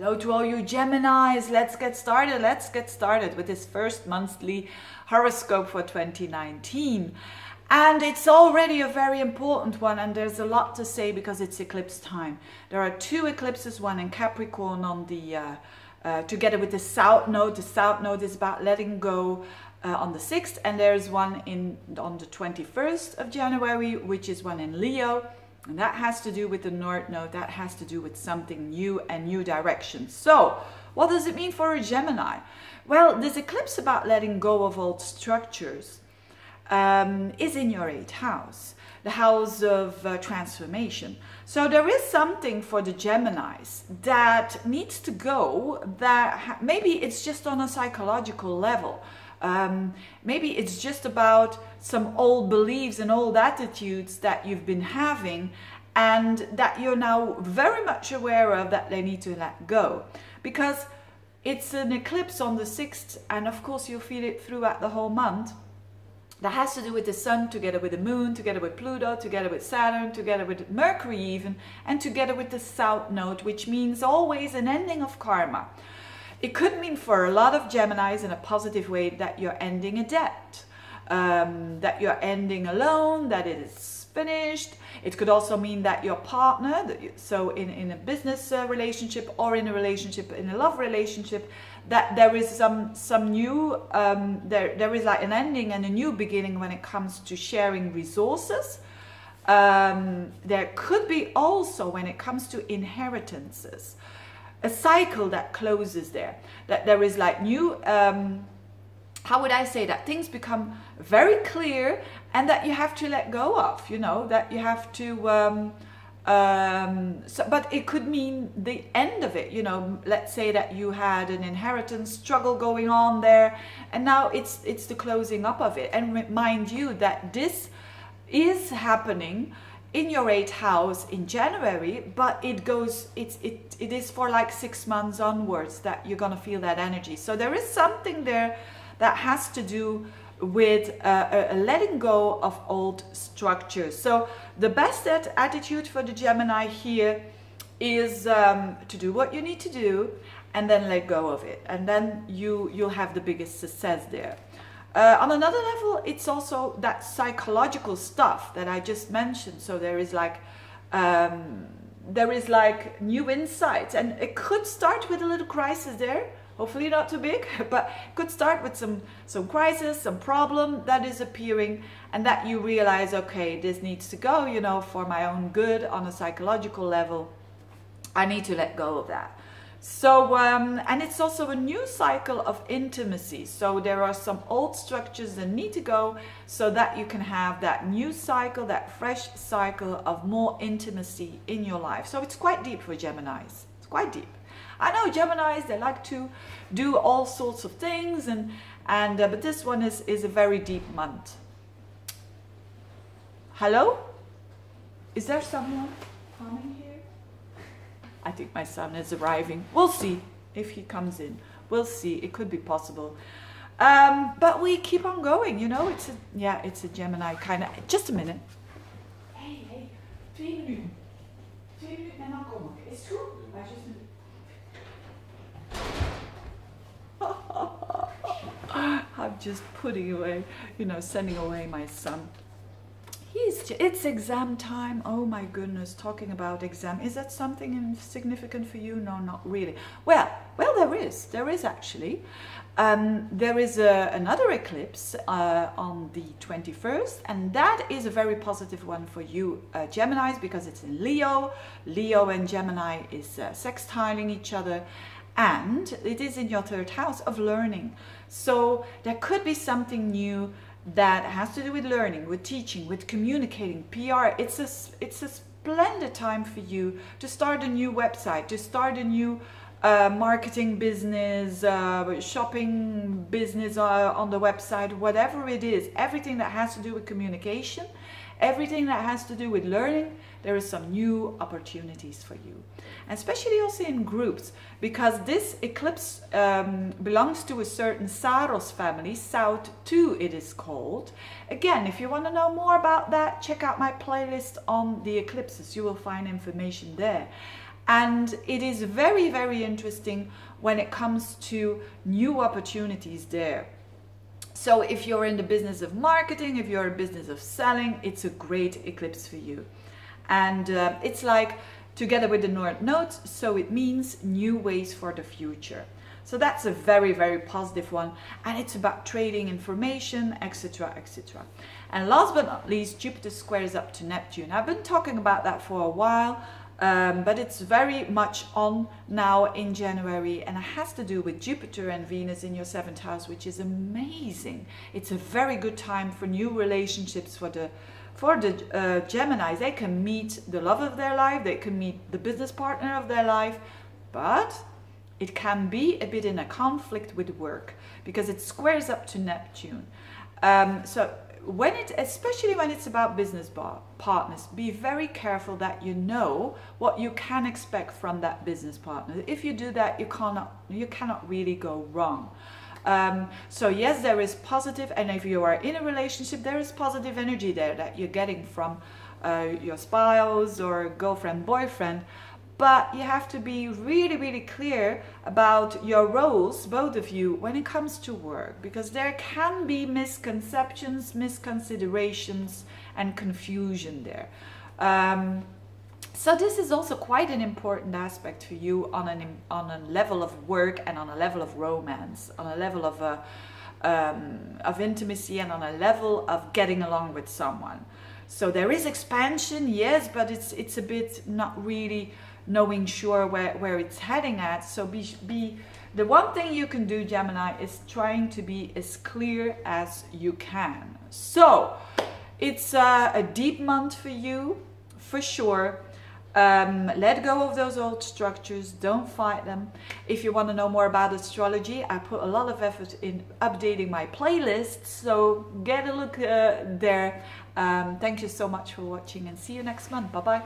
Hello to all you Geminis. Let's get started. Let's get started with this first monthly horoscope for 2019. And it's already a very important one, and there's a lot to say because it's eclipse time. There are two eclipses, one in Capricorn on the together with the South Node. The South Node is about letting go on the 6th, and there's one on the 21st of January, which is one in Leo. And that has to do with the North Node. That has to do with something new and new directions. So, what does it mean for a Gemini? Well, this eclipse about letting go of old structures is in your 8th house, the house of transformation. So there is something for the Geminis that needs to go, that maybe it's just on a psychological level. Maybe it's just about some old beliefs and old attitudes that you've been having and that you're now very much aware of that they need to let go. Because it's an eclipse on the 6th, and of course you'll feel it throughout the whole month. That has to do with the Sun, together with the Moon, together with Pluto, together with Saturn, together with Mercury even, and together with the South Node, which means always an ending of karma. It could mean for a lot of Geminis in a positive way that you're ending a debt, that you're ending a loan, that it is finished. It could also mean that your partner, so in a business relationship or in a relationship, in a love relationship, that there is some new, there is like an ending and a new beginning when it comes to sharing resources. There could be also when it comes to inheritances, a cycle that closes there, that there is like new, how would I say that? Things become very clear and that you have to let go of, you know, that you have to, but it could mean the end of it, you know. Let's say that you had an inheritance struggle going on there and now it's the closing up of it. And mind you that this is happening in your 8th house in January, but it is for like 6 months onwards that you're gonna feel that energy. So there is something there that has to do with a letting go of old structures. So the best attitude for the Gemini here is to do what you need to do and then let go of it, and then you'll have the biggest success there. On another level, it's also that psychological stuff that I just mentioned. So there is like new insights, and it could start with a little crisis there. Hopefully not too big, but it could start with some crisis, some problem that is appearing, and that you realize, okay, this needs to go, you know, for my own good on a psychological level. I need to let go of that. So, and it's also a new cycle of intimacy. So there are some old structures that need to go so that you can have that new cycle, that fresh cycle of more intimacy in your life. So it's quite deep for Geminis. It's quite deep. I know Geminis, they like to do all sorts of things, but this one is a very deep month. Hello? Is there someone coming here? I think my son is arriving. We'll see if he comes in. We'll see. It could be possible. But we keep on going, you know. It's a Gemini kind of. Just a minute. Hey, 2 minuten. 2 minuten en dan kom ik. Is het goed? I'm just putting away, you know, sending away my son. It's exam time. Oh my goodness, talking about exam. Is that something significant for you? No, not really. Well, there is actually. There is another eclipse on the 21st, and that is a very positive one for you Geminis, because it's in Leo. Leo and Gemini is sextiling each other, and it is in your 3rd house of learning. So there could be something new that has to do with learning, with teaching, with communicating, PR. It's a splendid time for you to start a new website, to start a new marketing business, shopping business on the website, whatever it is. Everything that has to do with communication, everything that has to do with learning, there is some new opportunities for you. And especially also in groups, because this eclipse belongs to a certain Saros family, South 2 it is called. Again, if you want to know more about that, check out my playlist on the eclipses. You will find information there. And it is very, very interesting when it comes to new opportunities there. So if you're in the business of marketing, if you're in the business of selling, it's a great eclipse for you. And it's like together with the North Node, so it means new ways for the future. So that's a very, very positive one. And it's about trading information, etc., etc. And last but not least, Jupiter squares up to Neptune. I've been talking about that for a while, but it's very much on now in January, and it has to do with Jupiter and Venus in your 7th house, which is amazing. It's a very good time for new relationships for the Geminis. They can meet the love of their life, they can meet the business partner of their life, but it can be a bit in a conflict with work because it squares up to Neptune. So when especially when it's about business partners, be very careful that you know what you can expect from that business partner. If you do that, you cannot really go wrong. So yes, there is positive, and if you are in a relationship, there is positive energy there that you're getting from your spouse or girlfriend, boyfriend. But you have to be really, really clear about your roles, both of you, when it comes to work, because there can be misconceptions, misconsiderations, and confusion there. So this is also quite an important aspect for you on a level of work and on a level of romance, on a level of intimacy, and on a level of getting along with someone. So there is expansion, yes, but it's a bit not really knowing sure where it's heading at. So the one thing you can do, Gemini, is trying to be as clear as you can. So it's a deep month for you, for sure. Let go of those old structures, don't fight them. If you want to know more about astrology, I put a lot of effort in updating my playlist, so get a look there. Thank you so much for watching, and see you next month. Bye bye.